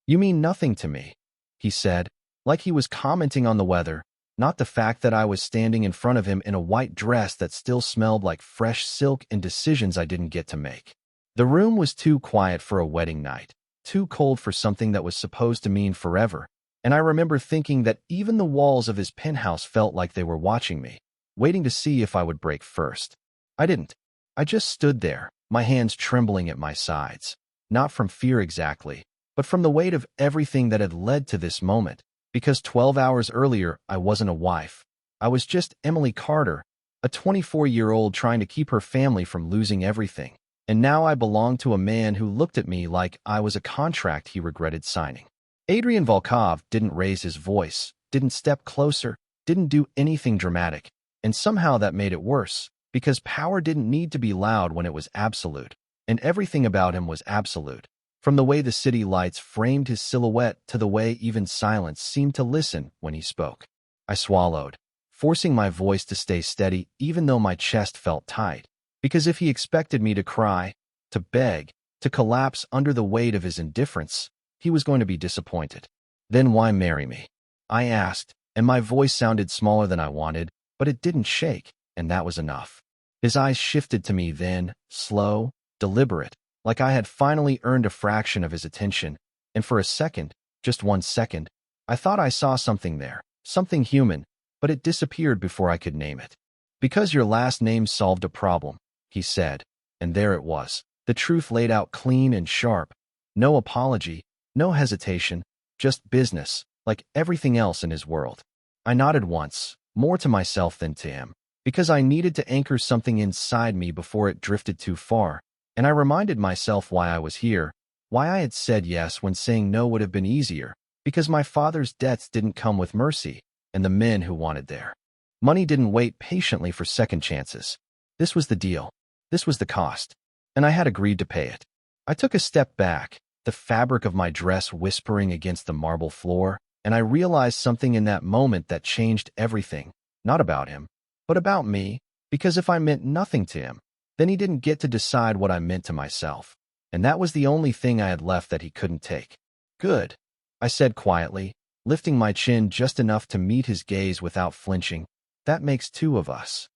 "You mean nothing to me," he said, like he was commenting on the weather, not the fact that I was standing in front of him in a white dress that still smelled like fresh silk and decisions I didn't get to make. The room was too quiet for a wedding night, too cold for something that was supposed to mean forever, and I remember thinking that even the walls of his penthouse felt like they were watching me, waiting to see if I would break first. I didn't. I just stood there, my hands trembling at my sides, not from fear exactly, but from the weight of everything that had led to this moment, because 12 hours earlier I wasn't a wife. I was just Emily Carter, a 24-year-old trying to keep her family from losing everything, and now I belonged to a man who looked at me like I was a contract he regretted signing. Adrien Volkov didn't raise his voice, didn't step closer, didn't do anything dramatic, and somehow that made it worse, because power didn't need to be loud when it was absolute, and everything about him was absolute. From the way the city lights framed his silhouette to the way even silence seemed to listen when he spoke. I swallowed, forcing my voice to stay steady even though my chest felt tight, because if he expected me to cry, to beg, to collapse under the weight of his indifference, he was going to be disappointed. "Then why marry me?" I asked, and my voice sounded smaller than I wanted, but it didn't shake, and that was enough. His eyes shifted to me then, slow, deliberate, like I had finally earned a fraction of his attention, and for a second, just 1 second, I thought I saw something there, something human, but it disappeared before I could name it. "Because your last name solved a problem," he said, and there it was, the truth laid out clean and sharp. No apology, no hesitation, just business, like everything else in his world. I nodded once, more to myself than to him, because I needed to anchor something inside me before it drifted too far, and I reminded myself why I was here, why I had said yes when saying no would have been easier, because my father's debts didn't come with mercy, and the men who wanted their money didn't wait patiently for second chances. This was the deal. This was the cost, and I had agreed to pay it. I took a step back, the fabric of my dress whispering against the marble floor, and I realized something in that moment that changed everything, not about him, but about me, because if I meant nothing to him, then he didn't get to decide what I meant to myself, and that was the only thing I had left that he couldn't take. "Good," I said quietly, lifting my chin just enough to meet his gaze without flinching. "That makes 2 of us."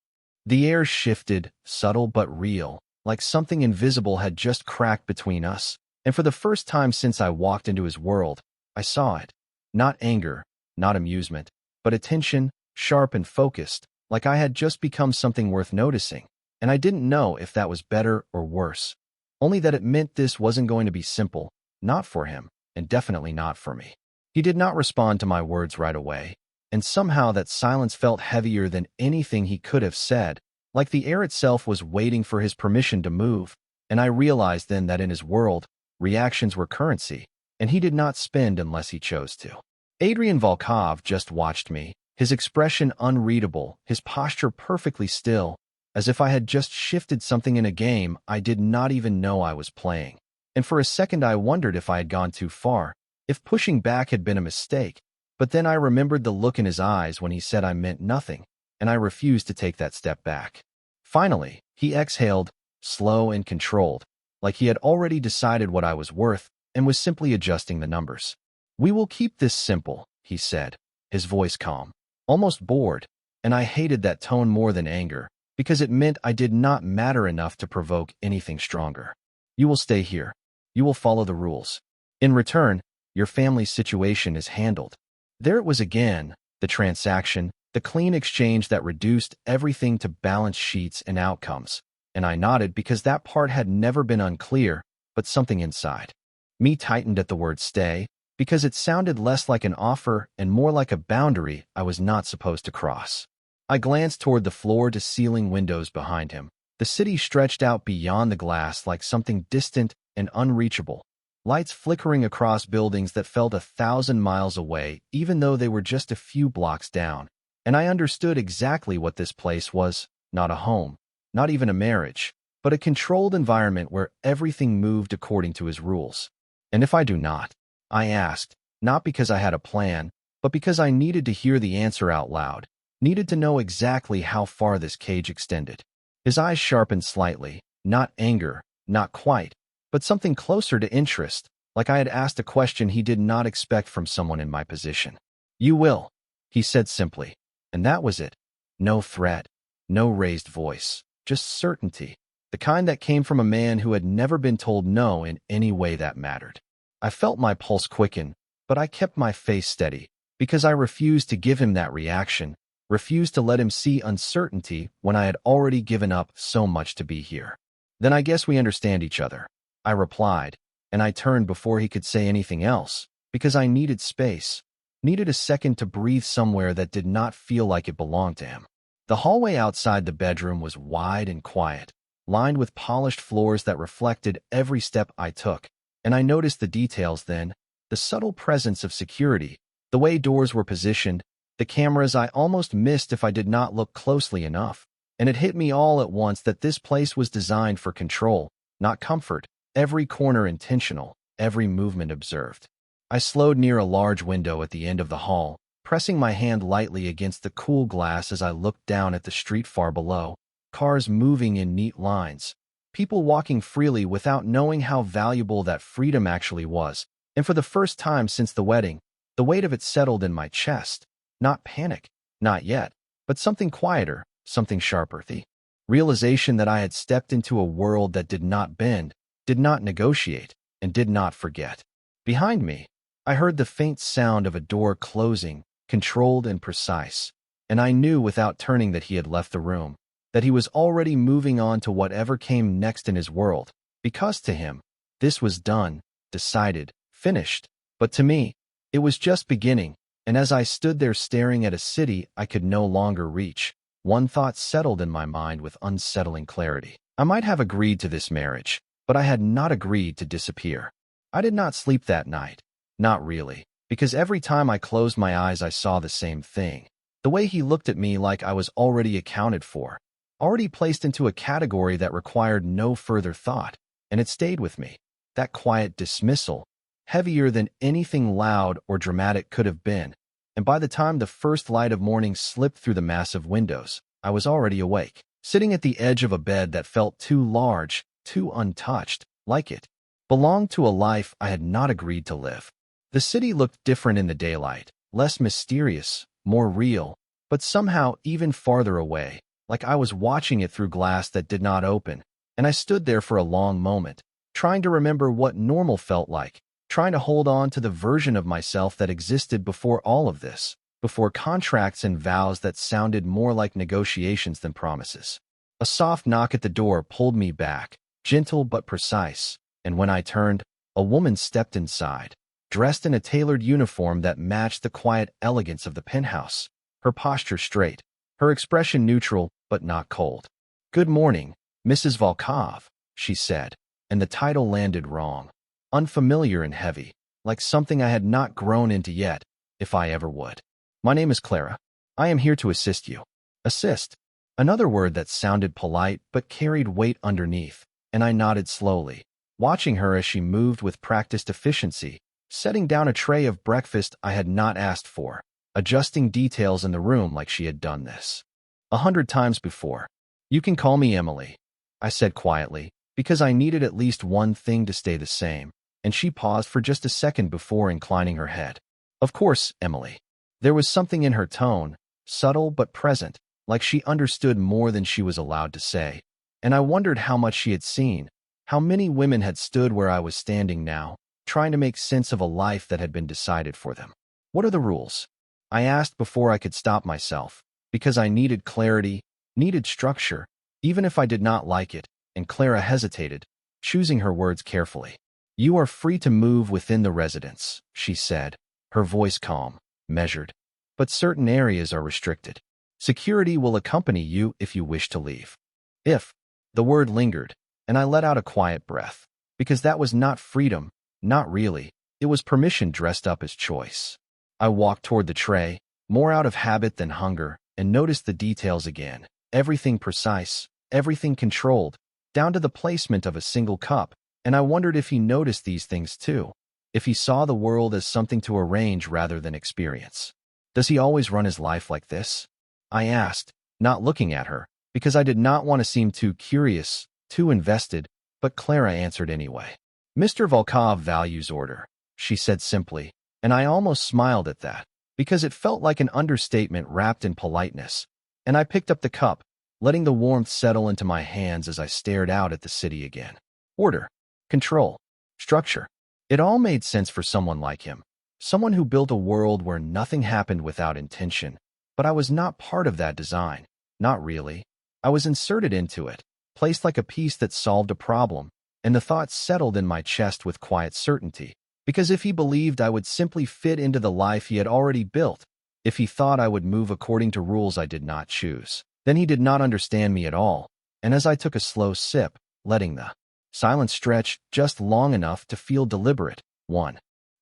The air shifted, subtle but real, like something invisible had just cracked between us, and for the first time since I walked into his world, I saw it. Not anger, not amusement, but attention, sharp and focused, like I had just become something worth noticing, and I didn't know if that was better or worse. Only that it meant this wasn't going to be simple, not for him, and definitely not for me. He did not respond to my words right away, and somehow that silence felt heavier than anything he could have said, like the air itself was waiting for his permission to move, and I realized then that in his world, reactions were currency, and he did not spend unless he chose to. Adrien Volkov just watched me, his expression unreadable, his posture perfectly still, as if I had just shifted something in a game I did not even know I was playing. And for a second I wondered if I had gone too far, if pushing back had been a mistake, but then I remembered the look in his eyes when he said I meant nothing, and I refused to take that step back. Finally, he exhaled, slow and controlled, like he had already decided what I was worth and was simply adjusting the numbers. "We will keep this simple," he said, his voice calm, almost bored, and I hated that tone more than anger, because it meant I did not matter enough to provoke anything stronger. "You will stay here. You will follow the rules. In return, your family's situation is handled." There it was again, the transaction, the clean exchange that reduced everything to balance sheets and outcomes, and I nodded because that part had never been unclear, but something inside me tightened at the word stay, because it sounded less like an offer and more like a boundary I was not supposed to cross. I glanced toward the floor-to-ceiling windows behind him. The city stretched out beyond the glass like something distant and unreachable, lights flickering across buildings that felt 1,000 miles away, even though they were just a few blocks down. And I understood exactly what this place was: not a home, not even a marriage, but a controlled environment where everything moved according to his rules. "And if I do not?" I asked, not because I had a plan, but because I needed to hear the answer out loud, needed to know exactly how far this cage extended. His eyes sharpened slightly, not anger, not quite, but something closer to interest, like I had asked a question he did not expect from someone in my position. "You will," he said simply, and that was it. No threat, no raised voice, just certainty, the kind that came from a man who had never been told no in any way that mattered. I felt my pulse quicken, but I kept my face steady, because I refused to give him that reaction, refused to let him see uncertainty when I had already given up so much to be here. "Then I guess we understand each other," I replied, and I turned before he could say anything else, because I needed space, needed a second to breathe somewhere that did not feel like it belonged to him. The hallway outside the bedroom was wide and quiet, lined with polished floors that reflected every step I took, and I noticed the details then, the subtle presence of security, the way doors were positioned, the cameras I almost missed if I did not look closely enough. And it hit me all at once that this place was designed for control, not comfort, every corner intentional, every movement observed. I slowed near a large window at the end of the hall, pressing my hand lightly against the cool glass as I looked down at the street far below, cars moving in neat lines, people walking freely without knowing how valuable that freedom actually was. And for the first time since the wedding, the weight of it settled in my chest. Not panic, not yet, but something quieter, something sharper. The realization that I had stepped into a world that did not bend, did not negotiate, and did not forget. Behind me, I heard the faint sound of a door closing, controlled and precise, and I knew without turning that he had left the room, that he was already moving on to whatever came next in his world, because to him, this was done, decided, finished. But to me, it was just beginning, and as I stood there staring at a city I could no longer reach, one thought settled in my mind with unsettling clarity. I might have agreed to this marriage, but I had not agreed to disappear. I did not sleep that night. Not really, because every time I closed my eyes I saw the same thing. The way he looked at me like I was already accounted for, already placed into a category that required no further thought, and it stayed with me. That quiet dismissal, heavier than anything loud or dramatic could have been, and by the time the first light of morning slipped through the massive windows, I was already awake, sitting at the edge of a bed that felt too large, too untouched, like it belonged to a life I had not agreed to live. The city looked different in the daylight, less mysterious, more real, but somehow even farther away, like I was watching it through glass that did not open, and I stood there for a long moment, trying to remember what normal felt like, trying to hold on to the version of myself that existed before all of this, before contracts and vows that sounded more like negotiations than promises. A soft knock at the door pulled me back, gentle but precise, and when I turned, a woman stepped inside, dressed in a tailored uniform that matched the quiet elegance of the penthouse, her posture straight, her expression neutral but not cold. "Good morning, Mrs. Volkov," she said, and the title landed wrong, unfamiliar and heavy, like something I had not grown into yet, if I ever would. "My name is Clara. I am here to assist you." Assist. Another word that sounded polite but carried weight underneath, and I nodded slowly, watching her as she moved with practiced efficiency, setting down a tray of breakfast I had not asked for, adjusting details in the room like she had done this 100 times before. "You can call me Emily," I said quietly, because I needed at least one thing to stay the same, and she paused for just a second before inclining her head. "Of course, Emily." There was something in her tone, subtle but present, like she understood more than she was allowed to say, and I wondered how much she had seen, how many women had stood where I was standing now, trying to make sense of a life that had been decided for them. "What are the rules?" I asked before I could stop myself, because I needed clarity, needed structure, even if I did not like it, and Clara hesitated, choosing her words carefully. "You are free to move within the residence," she said, her voice calm, measured, "but certain areas are restricted. Security will accompany you if you wish to leave." If. The word lingered, and I let out a quiet breath, because that was not freedom, not really, it was permission dressed up as choice. I walked toward the tray, more out of habit than hunger, and noticed the details again, everything precise, everything controlled, down to the placement of a single cup, and I wondered if he noticed these things too, if he saw the world as something to arrange rather than experience. "Does he always run his life like this?" I asked, not looking at her, because I did not want to seem too curious, too invested, but Clara answered anyway. Mr. Volkov values order, she said simply, and I almost smiled at that, because it felt like an understatement wrapped in politeness. And I picked up the cup, letting the warmth settle into my hands as I stared out at the city again. Order, control, structure. It all made sense for someone like him. Someone who built a world where nothing happened without intention. But I was not part of that design. Not really. I was inserted into it, placed like a piece that solved a problem, and the thought settled in my chest with quiet certainty. Because if he believed I would simply fit into the life he had already built, if he thought I would move according to rules I did not choose, then he did not understand me at all. And as I took a slow sip, letting the silence stretch just long enough to feel deliberate,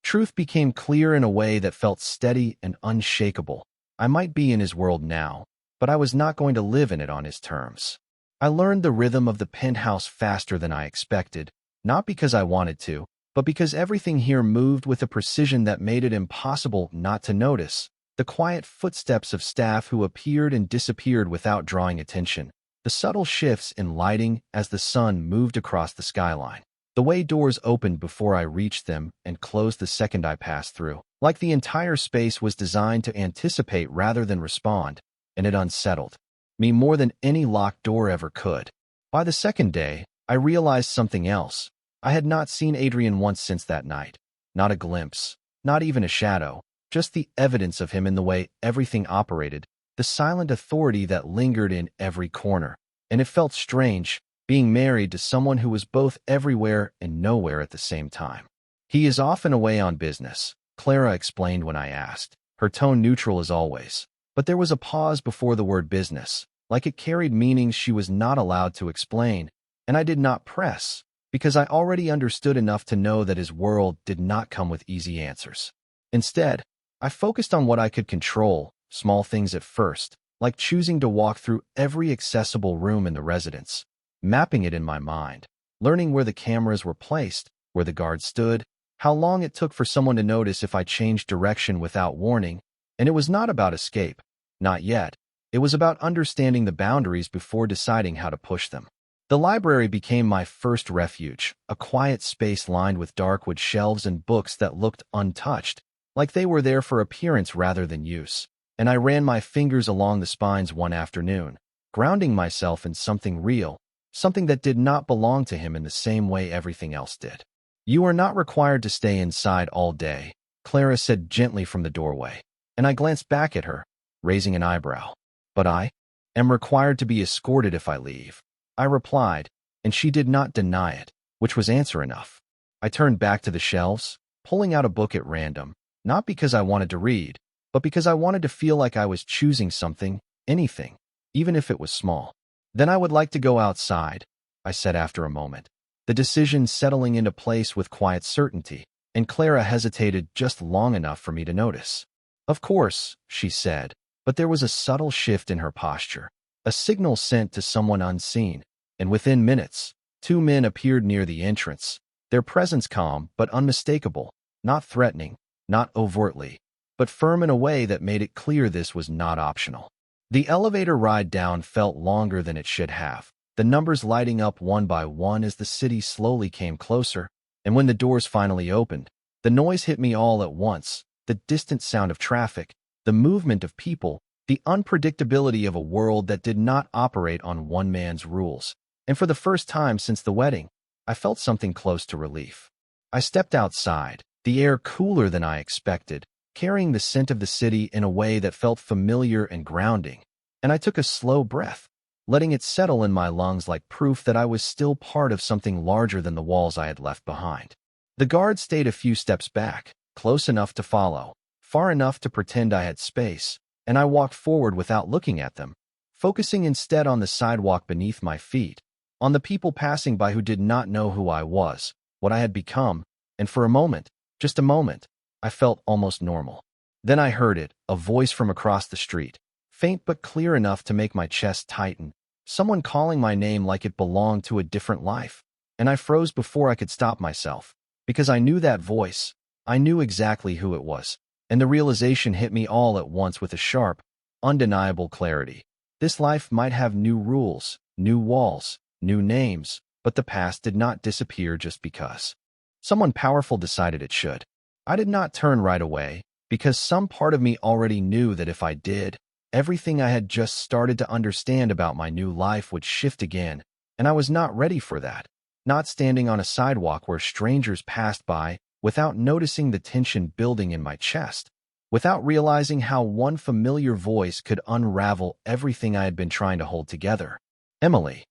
truth became clear in a way that felt steady and unshakable. I might be in his world now, but I was not going to live in it on his terms. I learned the rhythm of the penthouse faster than I expected, not because I wanted to, but because everything here moved with a precision that made it impossible not to notice. The quiet footsteps of staff who appeared and disappeared without drawing attention, the subtle shifts in lighting as the sun moved across the skyline, the way doors opened before I reached them and closed the second I passed through, like the entire space was designed to anticipate rather than respond, and it unsettled me more than any locked door ever could. By the second day, I realized something else. I had not seen Adrien once since that night. Not a glimpse, not even a shadow, just the evidence of him in the way everything operated, the silent authority that lingered in every corner. And it felt strange, being married to someone who was both everywhere and nowhere at the same time. He is often away on business, Clara explained when I asked, her tone neutral as always. But there was a pause before the word business, like it carried meanings she was not allowed to explain, and I did not press, because I already understood enough to know that his world did not come with easy answers. Instead, I focused on what I could control, small things at first, like choosing to walk through every accessible room in the residence, mapping it in my mind, learning where the cameras were placed, where the guards stood, how long it took for someone to notice if I changed direction without warning. And it was not about escape. Not yet. It was about understanding the boundaries before deciding how to push them. The library became my first refuge, a quiet space lined with dark wood shelves and books that looked untouched, like they were there for appearance rather than use. And I ran my fingers along the spines one afternoon, grounding myself in something real, something that did not belong to him in the same way everything else did. You are not required to stay inside all day, Clara said gently from the doorway, and I glanced back at her, raising an eyebrow. But I am required to be escorted if I leave, I replied, and she did not deny it, which was answer enough. I turned back to the shelves, pulling out a book at random, not because I wanted to read, but because I wanted to feel like I was choosing something, anything, even if it was small. Then I would like to go outside, I said after a moment, the decision settling into place with quiet certainty, and Clara hesitated just long enough for me to notice. Of course, she said, but there was a subtle shift in her posture, a signal sent to someone unseen, and within minutes, 2 men appeared near the entrance, their presence calm but unmistakable, not threatening, not overtly, but firm in a way that made it clear this was not optional. The elevator ride down felt longer than it should have, the numbers lighting up one by one as the city slowly came closer, and when the doors finally opened, the noise hit me all at once, the distant sound of traffic, the movement of people, the unpredictability of a world that did not operate on one man's rules. And for the first time since the wedding, I felt something close to relief. I stepped outside, the air cooler than I expected, carrying the scent of the city in a way that felt familiar and grounding, and I took a slow breath, letting it settle in my lungs like proof that I was still part of something larger than the walls I had left behind. The guard stayed a few steps back, close enough to follow, far enough to pretend I had space, and I walked forward without looking at them, focusing instead on the sidewalk beneath my feet, on the people passing by who did not know who I was, what I had become, and for a moment, just a moment, I felt almost normal. Then I heard it, a voice from across the street, faint but clear enough to make my chest tighten, someone calling my name like it belonged to a different life, and I froze before I could stop myself, because I knew that voice, I knew exactly who it was, and the realization hit me all at once with a sharp, undeniable clarity. This life might have new rules, new walls, new names, but the past did not disappear just because. Someone powerful decided it should. I did not turn right away, because some part of me already knew that if I did, everything I had just started to understand about my new life would shift again, and I was not ready for that. Not standing on a sidewalk where strangers passed by without noticing the tension building in my chest, without realizing how one familiar voice could unravel everything I had been trying to hold together. Emily.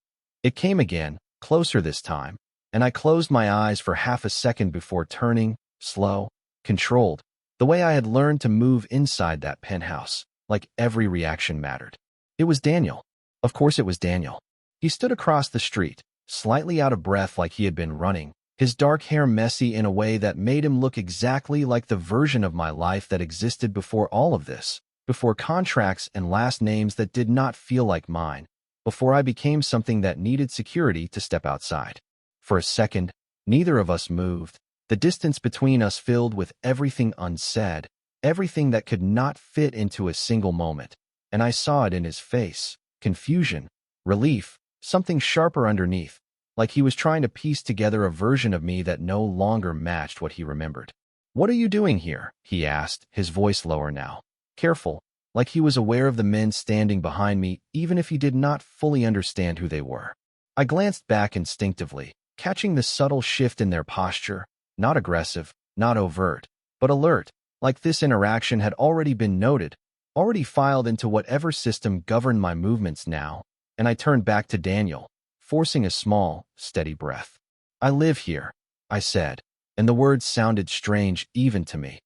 It came again, closer this time, and I closed my eyes for half a second before turning, slow, controlled, the way I had learned to move inside that penthouse, like every reaction mattered. It was Daniel. Of course it was Daniel. He stood across the street, slightly out of breath like he had been running, his dark hair messy in a way that made him look exactly like the version of my life that existed before all of this, before contracts and last names that did not feel like mine, before I became something that needed security to step outside. For a second, neither of us moved, the distance between us filled with everything unsaid, everything that could not fit into a single moment, and I saw it in his face, confusion, relief, something sharper underneath, like he was trying to piece together a version of me that no longer matched what he remembered. "What are you doing here?" he asked, his voice lower now, careful, like he was aware of the men standing behind me even if he did not fully understand who they were. I glanced back instinctively, catching the subtle shift in their posture, not aggressive, not overt, but alert, like this interaction had already been noted, already filed into whatever system governed my movements now, and I turned back to Daniel, forcing a small, steady breath. "I live here," I said, and the words sounded strange even to me.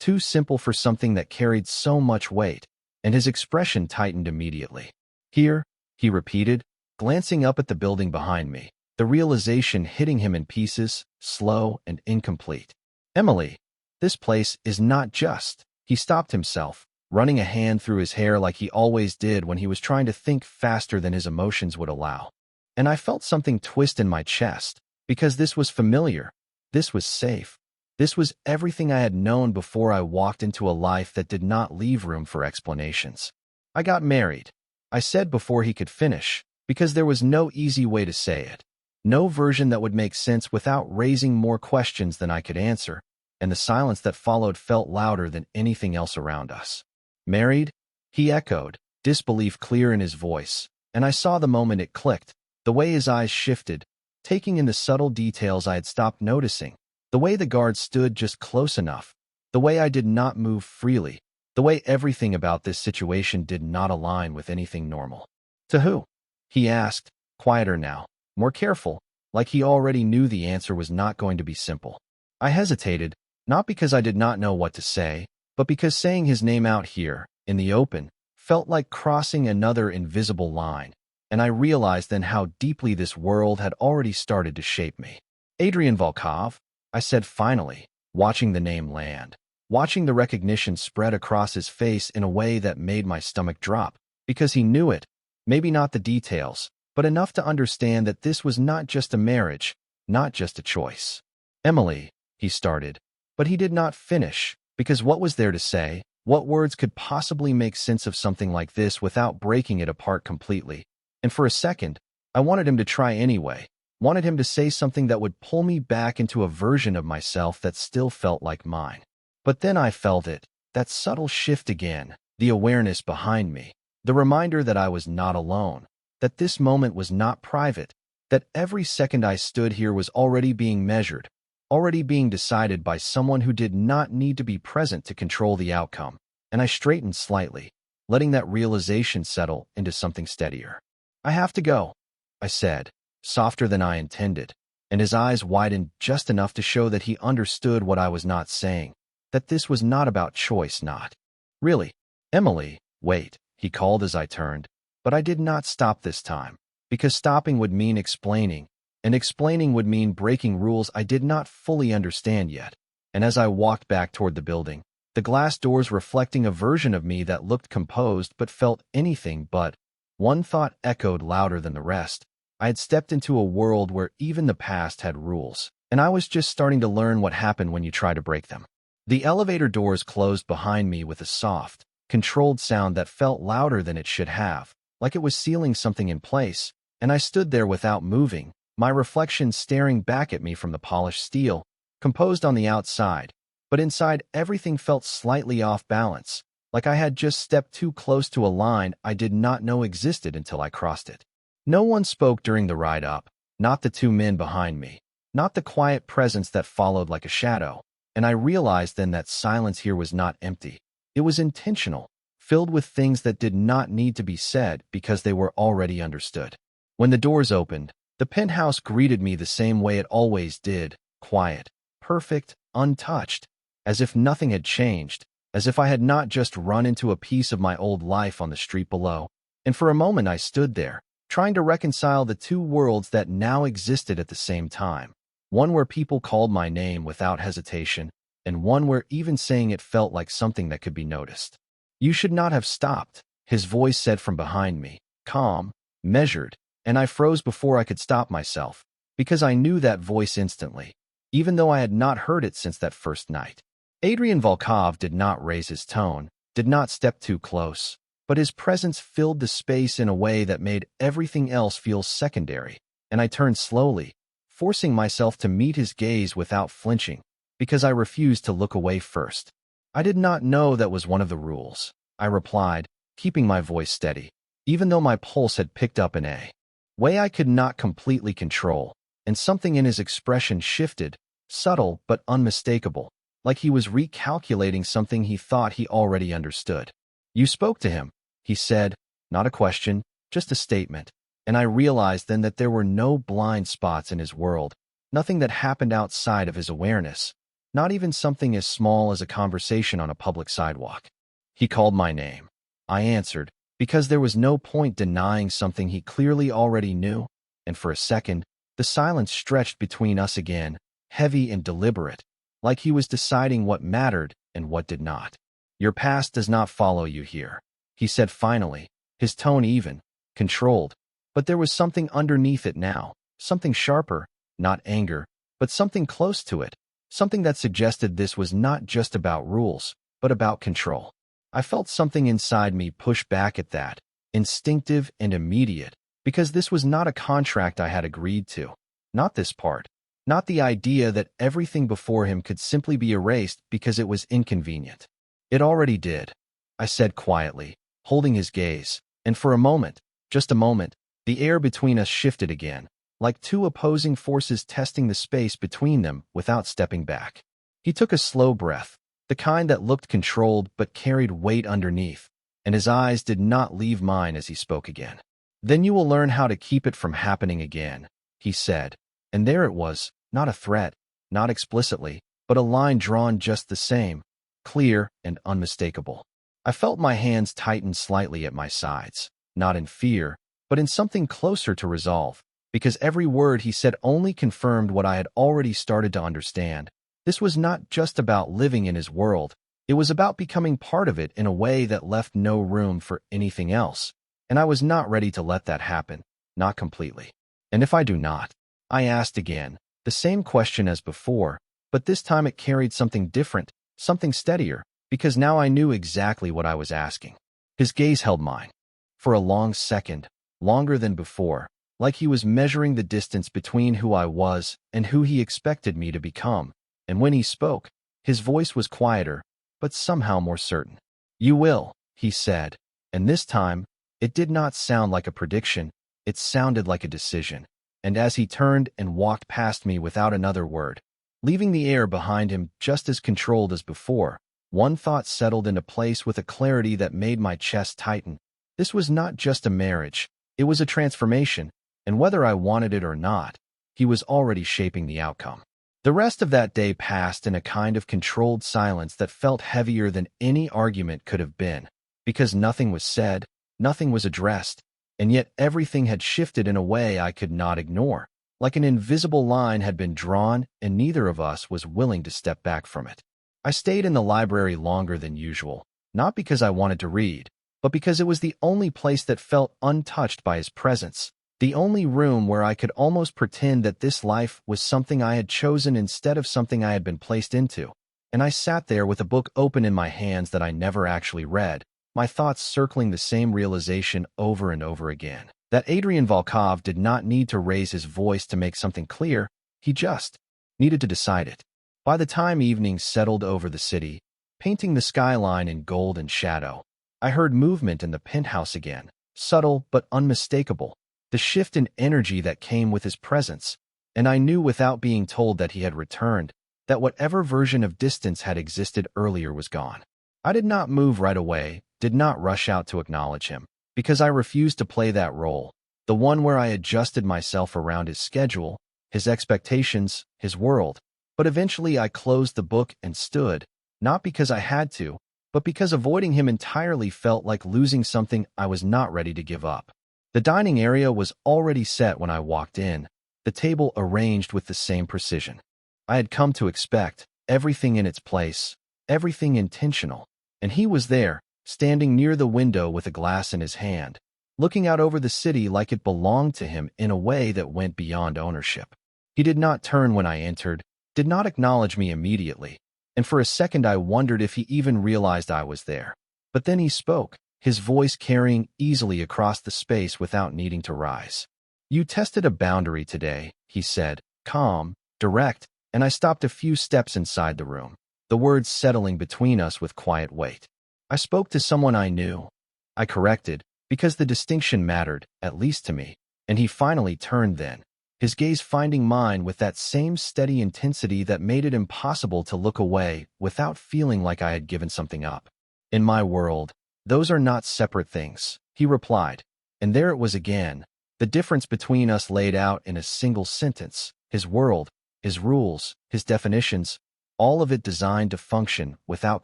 Too simple for something that carried so much weight, and his expression tightened immediately. "Here," he repeated, glancing up at the building behind me, the realization hitting him in pieces, slow and incomplete. "Emily, this place is not just—" He stopped himself, running a hand through his hair like he always did when he was trying to think faster than his emotions would allow. And I felt something twist in my chest, because this was familiar, this was safe, this was everything I had known before I walked into a life that did not leave room for explanations. "I got married," I said before he could finish, because there was no easy way to say it. No version that would make sense without raising more questions than I could answer, and the silence that followed felt louder than anything else around us. "Married?" he echoed, disbelief clear in his voice, and I saw the moment it clicked, the way his eyes shifted, taking in the subtle details I had stopped noticing, the way the guard stood just close enough, the way I did not move freely, the way everything about this situation did not align with anything normal. "To who?" he asked, quieter now, more careful, like he already knew the answer was not going to be simple. I hesitated, not because I did not know what to say, but because saying his name out here, in the open, felt like crossing another invisible line, and I realized then how deeply this world had already started to shape me. "Adrien Volkov," I said finally, watching the name land, watching the recognition spread across his face in a way that made my stomach drop, because he knew it, maybe not the details, but enough to understand that this was not just a marriage, not just a choice. "Emily," he started, but he did not finish, because what was there to say? What words could possibly make sense of something like this without breaking it apart completely? And for a second, I wanted him to try anyway, wanted him to say something that would pull me back into a version of myself that still felt like mine. But then I felt it, that subtle shift again, the awareness behind me, the reminder that I was not alone, that this moment was not private, that every second I stood here was already being measured, already being decided by someone who did not need to be present to control the outcome, and I straightened slightly, letting that realization settle into something steadier. "I have to go," I said, softer than I intended, and his eyes widened just enough to show that he understood what I was not saying, that this was not about choice, not. "Really, Emily, wait," he called as I turned, but I did not stop this time, because stopping would mean explaining, and explaining would mean breaking rules I did not fully understand yet, and as I walked back toward the building, the glass doors reflecting a version of me that looked composed but felt anything but, one thought echoed louder than the rest. I had stepped into a world where even the past had rules, and I was just starting to learn what happened when you try to break them. The elevator doors closed behind me with a soft, controlled sound that felt louder than it should have, like it was sealing something in place, and I stood there without moving, my reflection staring back at me from the polished steel, composed on the outside, but inside everything felt slightly off balance, like I had just stepped too close to a line I did not know existed until I crossed it. No one spoke during the ride up, not the two men behind me, not the quiet presence that followed like a shadow, and I realized then that silence here was not empty. It was intentional, filled with things that did not need to be said because they were already understood. When the doors opened, the penthouse greeted me the same way it always did, quiet, perfect, untouched, as if nothing had changed, as if I had not just run into a piece of my old life on the street below. And for a moment I stood there, trying to reconcile the two worlds that now existed at the same time. One where people called my name without hesitation, and one where even saying it felt like something that could be noticed. "You should not have stopped," his voice said from behind me, calm, measured, and I froze before I could stop myself, because I knew that voice instantly, even though I had not heard it since that first night. Adrien Volkov did not raise his tone, did not step too close, but his presence filled the space in a way that made everything else feel secondary, and I turned slowly, forcing myself to meet his gaze without flinching, because I refused to look away first. "I did not know that was one of the rules," I replied, keeping my voice steady, even though my pulse had picked up an way I could not completely control, and something in his expression shifted, subtle but unmistakable, like he was recalculating something he thought he already understood. "You spoke to him," he said, not a question, just a statement, and I realized then that there were no blind spots in his world, nothing that happened outside of his awareness, not even something as small as a conversation on a public sidewalk. "He called my name," I answered, because there was no point denying something he clearly already knew, and for a second, the silence stretched between us again, heavy and deliberate, like he was deciding what mattered and what did not. "Your past does not follow you here," he said finally, his tone even, controlled, but there was something underneath it now, something sharper, not anger, but something close to it, something that suggested this was not just about rules, but about control. I felt something inside me push back at that, instinctive and immediate, because this was not a contract I had agreed to. Not this part. Not the idea that everything before him could simply be erased because it was inconvenient. "It already did," I said quietly, holding his gaze, and for a moment, just a moment, the air between us shifted again, like two opposing forces testing the space between them without stepping back. He took a slow breath, the kind that looked controlled but carried weight underneath, and his eyes did not leave mine as he spoke again. "Then you will learn how to keep it from happening again," he said, and there it was, not a threat, not explicitly, but a line drawn just the same, clear and unmistakable. I felt my hands tighten slightly at my sides, not in fear, but in something closer to resolve, because every word he said only confirmed what I had already started to understand. This was not just about living in his world, it was about becoming part of it in a way that left no room for anything else, and I was not ready to let that happen, not completely. "And if I do not?" I asked again, the same question as before, but this time it carried something different, something steadier, because now I knew exactly what I was asking. His gaze held mine. For a long second, longer than before, like he was measuring the distance between who I was and who he expected me to become, and when he spoke, his voice was quieter, but somehow more certain. "You will," he said, and this time, it did not sound like a prediction, it sounded like a decision. And as he turned and walked past me without another word, leaving the air behind him just as controlled as before, one thought settled into place with a clarity that made my chest tighten. This was not just a marriage, it was a transformation, and whether I wanted it or not, he was already shaping the outcome. The rest of that day passed in a kind of controlled silence that felt heavier than any argument could have been, because nothing was said, nothing was addressed, and yet everything had shifted in a way I could not ignore, like an invisible line had been drawn and neither of us was willing to step back from it. I stayed in the library longer than usual, not because I wanted to read, but because it was the only place that felt untouched by his presence, the only room where I could almost pretend that this life was something I had chosen instead of something I had been placed into. And I sat there with a book open in my hands that I never actually read, my thoughts circling the same realization over and over again, that Adrien Volkov did not need to raise his voice to make something clear, he just needed to decide it. By the time evening settled over the city, painting the skyline in gold and shadow, I heard movement in the penthouse again, subtle but unmistakable, the shift in energy that came with his presence, and I knew without being told that he had returned, that whatever version of distance had existed earlier was gone. I did not move right away, did not rush out to acknowledge him, because I refused to play that role, the one where I adjusted myself around his schedule, his expectations, his world. But eventually I closed the book and stood, not because I had to, but because avoiding him entirely felt like losing something I was not ready to give up. The dining area was already set when I walked in, the table arranged with the same precision I had come to expect, everything in its place, everything intentional. And he was there, standing near the window with a glass in his hand, looking out over the city like it belonged to him in a way that went beyond ownership. He did not turn when I entered, did not acknowledge me immediately, and for a second I wondered if he even realized I was there. But then he spoke, his voice carrying easily across the space without needing to rise. "You tested a boundary today," he said, calm, direct, and I stopped a few steps inside the room, the words settling between us with quiet weight. "I spoke to someone I knew," I corrected, because the distinction mattered, at least to me, and he finally turned then, his gaze finding mine with that same steady intensity that made it impossible to look away without feeling like I had given something up. "In my world, those are not separate things," he replied, and there it was again, the difference between us laid out in a single sentence, his world, his rules, his definitions, all of it designed to function without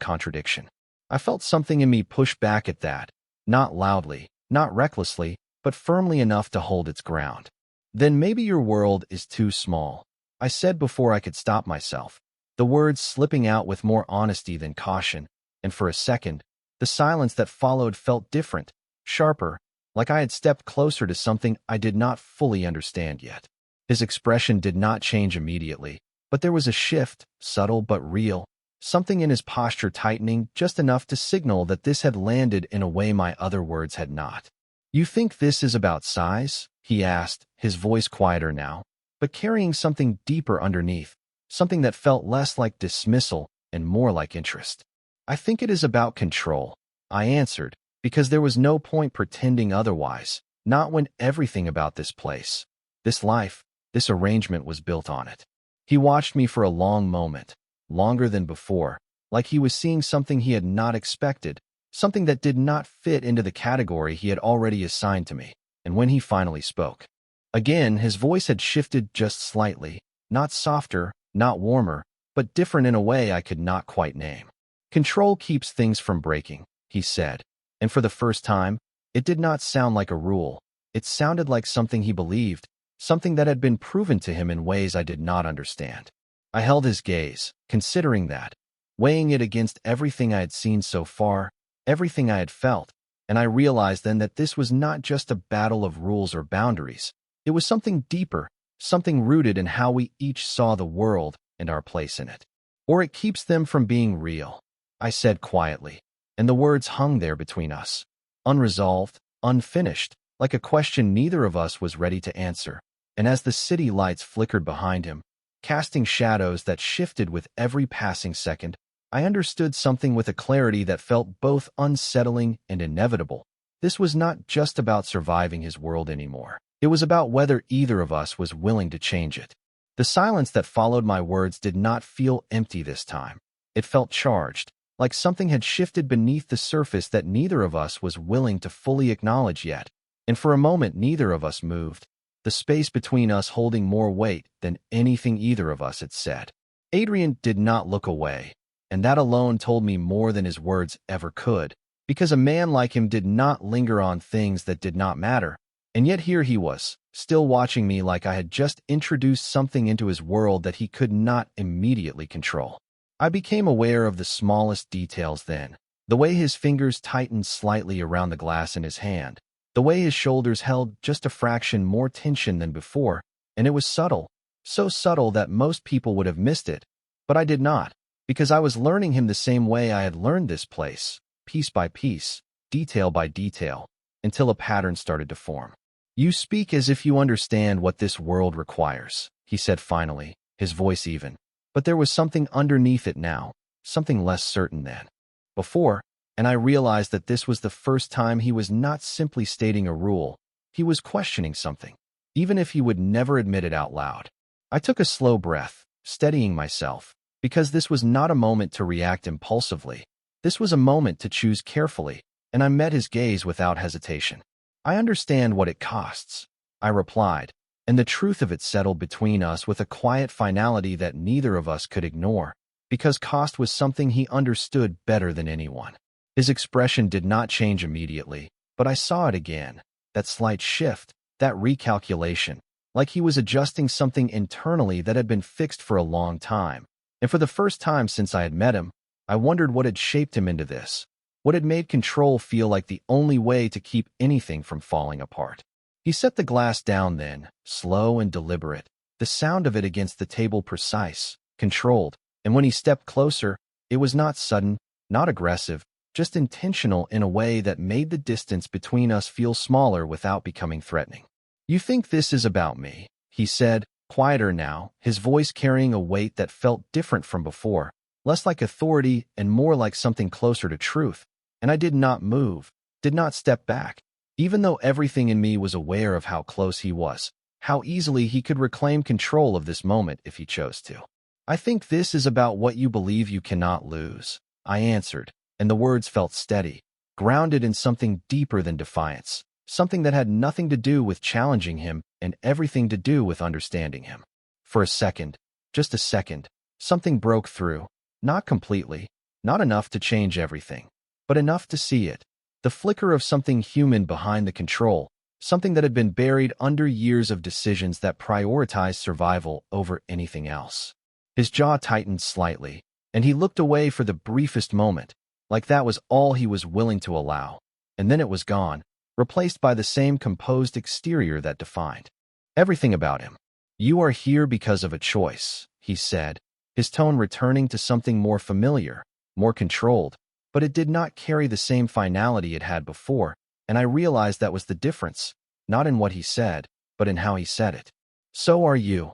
contradiction. I felt something in me push back at that, not loudly, not recklessly, but firmly enough to hold its ground. "Then maybe your world is too small," I said before I could stop myself, the words slipping out with more honesty than caution, and for a second, the silence that followed felt different, sharper, like I had stepped closer to something I did not fully understand yet. His expression did not change immediately, but there was a shift, subtle but real, something in his posture tightening just enough to signal that this had landed in a way my other words had not. "You think this is about size?" he asked, his voice quieter now, but carrying something deeper underneath, something that felt less like dismissal and more like interest. "I think it is about control," I answered, because there was no point pretending otherwise, not when everything about this place, this life, this arrangement was built on it. He watched me for a long moment, longer than before, like he was seeing something he had not expected, something that did not fit into the category he had already assigned to me, and when he finally spoke, again his voice had shifted just slightly, not softer, not warmer, but different in a way I could not quite name. "Control keeps things from breaking," he said, and for the first time, it did not sound like a rule, it sounded like something he believed, something that had been proven to him in ways I did not understand. I held his gaze, considering that, weighing it against everything I had seen so far, everything I had felt, and I realized then that this was not just a battle of rules or boundaries. It was something deeper, something rooted in how we each saw the world and our place in it. "Or it keeps them from being real," I said quietly, and the words hung there between us, unresolved, unfinished, like a question neither of us was ready to answer. And as the city lights flickered behind him, casting shadows that shifted with every passing second, I understood something with a clarity that felt both unsettling and inevitable. This was not just about surviving his world anymore. It was about whether either of us was willing to change it. The silence that followed my words did not feel empty this time. It felt charged, like something had shifted beneath the surface that neither of us was willing to fully acknowledge yet. And for a moment, neither of us moved, the space between us holding more weight than anything either of us had said. Adrien did not look away, and that alone told me more than his words ever could, because a man like him did not linger on things that did not matter. And yet here he was, still watching me like I had just introduced something into his world that he could not immediately control. I became aware of the smallest details then, the way his fingers tightened slightly around the glass in his hand, the way his shoulders held just a fraction more tension than before, and it was subtle, so subtle that most people would have missed it. But I did not, because I was learning him the same way I had learned this place, piece by piece, detail by detail, until a pattern started to form. "You speak as if you understand what this world requires," he said finally, his voice even. But there was something underneath it now, something less certain than before, and I realized that this was the first time he was not simply stating a rule, he was questioning something, even if he would never admit it out loud. I took a slow breath, steadying myself, because this was not a moment to react impulsively. This was a moment to choose carefully, and I met his gaze without hesitation. "I understand what it costs," I replied, and the truth of it settled between us with a quiet finality that neither of us could ignore, because cost was something he understood better than anyone. His expression did not change immediately, but I saw it again, that slight shift, that recalculation, like he was adjusting something internally that had been fixed for a long time. And for the first time since I had met him, I wondered what had shaped him into this, what had made control feel like the only way to keep anything from falling apart. He set the glass down then, slow and deliberate, the sound of it against the table precise, controlled, and when he stepped closer, it was not sudden, not aggressive, just intentional in a way that made the distance between us feel smaller without becoming threatening. "You think this is about me," he said, quieter now, his voice carrying a weight that felt different from before, less like authority and more like something closer to truth. And I did not move, did not step back, even though everything in me was aware of how close he was, how easily he could reclaim control of this moment if he chose to. "I think this is about what you believe you cannot lose," I answered, and the words felt steady, grounded in something deeper than defiance, something that had nothing to do with challenging him and everything to do with understanding him. For a second, just a second, something broke through, not completely, not enough to change everything, but enough to see it, the flicker of something human behind the control, something that had been buried under years of decisions that prioritized survival over anything else. His jaw tightened slightly, and he looked away for the briefest moment, like that was all he was willing to allow, and then it was gone, replaced by the same composed exterior that defined everything about him. "You are here because of a choice," he said, his tone returning to something more familiar, more controlled, but it did not carry the same finality it had before, and I realized that was the difference, not in what he said, but in how he said it. "So are you,"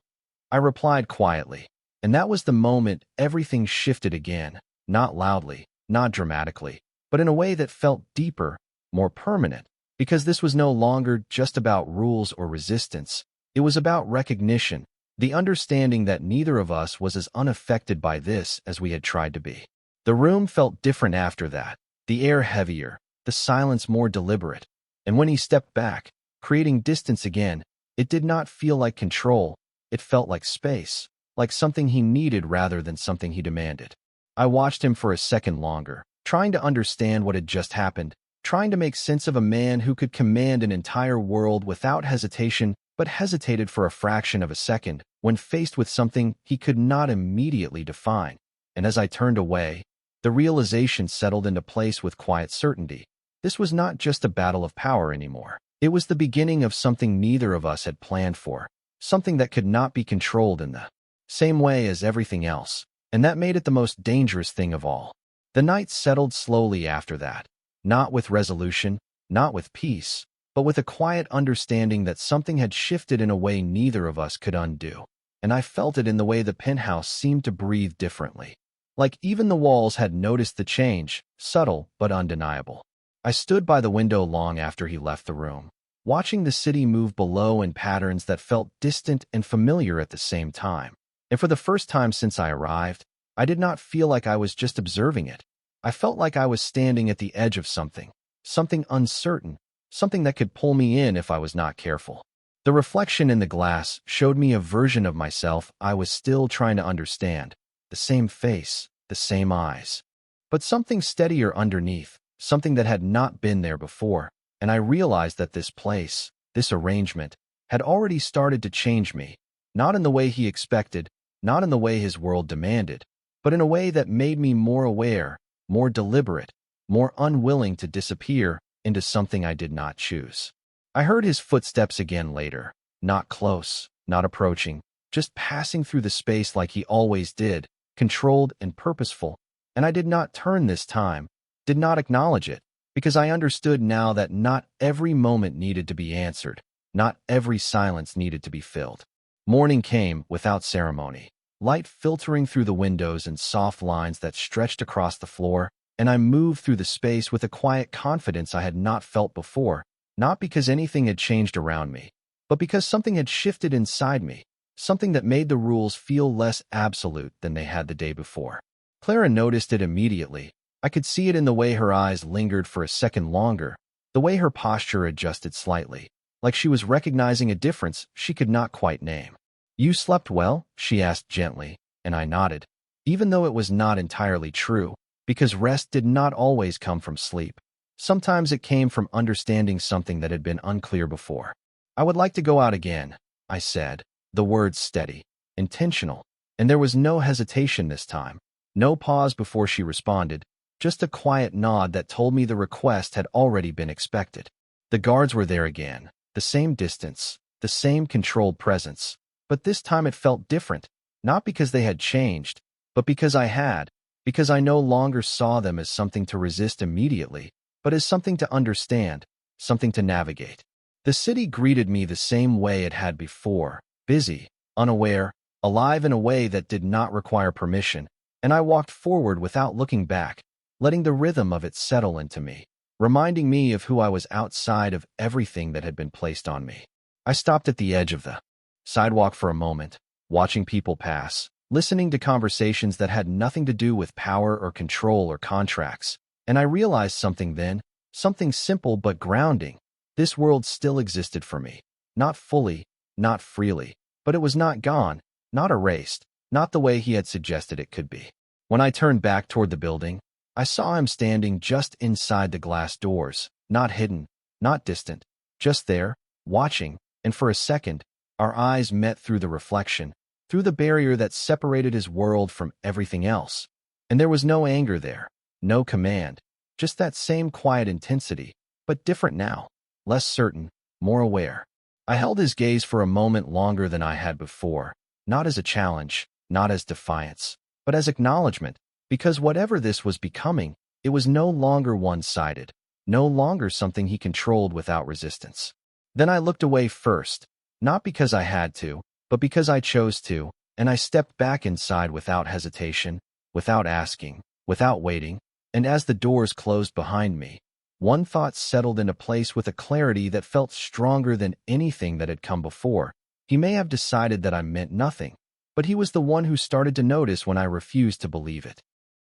I replied quietly, and that was the moment everything shifted again, not loudly, not dramatically, but in a way that felt deeper, more permanent, because this was no longer just about rules or resistance. It was about recognition, the understanding that neither of us was as unaffected by this as we had tried to be. The room felt different after that, the air heavier, the silence more deliberate, and when he stepped back, creating distance again, it did not feel like control, it felt like space, like something he needed rather than something he demanded. I watched him for a second longer, trying to understand what had just happened, trying to make sense of a man who could command an entire world without hesitation, but hesitated for a fraction of a second when faced with something he could not immediately define. And as I turned away, the realization settled into place with quiet certainty. This was not just a battle of power anymore. It was the beginning of something neither of us had planned for, something that could not be controlled in the same way as everything else, and that made it the most dangerous thing of all. The night settled slowly after that, not with resolution, not with peace, but with a quiet understanding that something had shifted in a way neither of us could undo. And I felt it in the way the penthouse seemed to breathe differently. Like even the walls had noticed the change, subtle but undeniable. I stood by the window long after he left the room, watching the city move below in patterns that felt distant and familiar at the same time. And for the first time since I arrived, I did not feel like I was just observing it. I felt like I was standing at the edge of something, something uncertain, something that could pull me in if I was not careful. The reflection in the glass showed me a version of myself I was still trying to understand, the same face, the same eyes, but something steadier underneath, something that had not been there before, and I realized that this place, this arrangement, had already started to change me, not in the way he expected, not in the way his world demanded, but in a way that made me more aware, more deliberate, more unwilling to disappear into something I did not choose. I heard his footsteps again later, not close, not approaching, just passing through the space like he always did, controlled and purposeful, and I did not turn this time, did not acknowledge it, because I understood now that not every moment needed to be answered, not every silence needed to be filled. Morning came without ceremony. light filtering through the windows and soft lines that stretched across the floor, and I moved through the space with a quiet confidence I had not felt before, not because anything had changed around me, but because something had shifted inside me, something that made the rules feel less absolute than they had the day before. Clara noticed it immediately. I could see it in the way her eyes lingered for a second longer, the way her posture adjusted slightly, like she was recognizing a difference she could not quite name. "You slept well?" she asked gently, and I nodded, even though it was not entirely true, because rest did not always come from sleep. Sometimes it came from understanding something that had been unclear before. "I would like to go out again," I said, the words steady, intentional, and there was no hesitation this time, no pause before she responded, just a quiet nod that told me the request had already been expected. The guards were there again, the same distance, the same controlled presence, but this time it felt different, not because they had changed, but because I no longer saw them as something to resist immediately, but as something to understand, something to navigate. The city greeted me the same way it had before, busy, unaware, alive in a way that did not require permission, and I walked forward without looking back, letting the rhythm of it settle into me, reminding me of who I was outside of everything that had been placed on me. I stopped at the edge of the sidewalk for a moment, watching people pass, listening to conversations that had nothing to do with power or control or contracts, and I realized something then, something simple but grounding. This world still existed for me, not fully, not freely, but it was not gone, not erased, not the way he had suggested it could be. When I turned back toward the building, I saw him standing just inside the glass doors, not hidden, not distant, just there, watching, and for a second, our eyes met through the reflection, through the barrier that separated his world from everything else. And there was no anger there, no command, just that same quiet intensity, but different now, less certain, more aware. I held his gaze for a moment longer than I had before, not as a challenge, not as defiance, but as acknowledgement, because whatever this was becoming, it was no longer one-sided, no longer something he controlled without resistance. Then I looked away first, not because I had to, but because I chose to, and I stepped back inside without hesitation, without asking, without waiting, and as the doors closed behind me, one thought settled into place with a clarity that felt stronger than anything that had come before. He may have decided that I meant nothing, but he was the one who started to notice when I refused to believe it.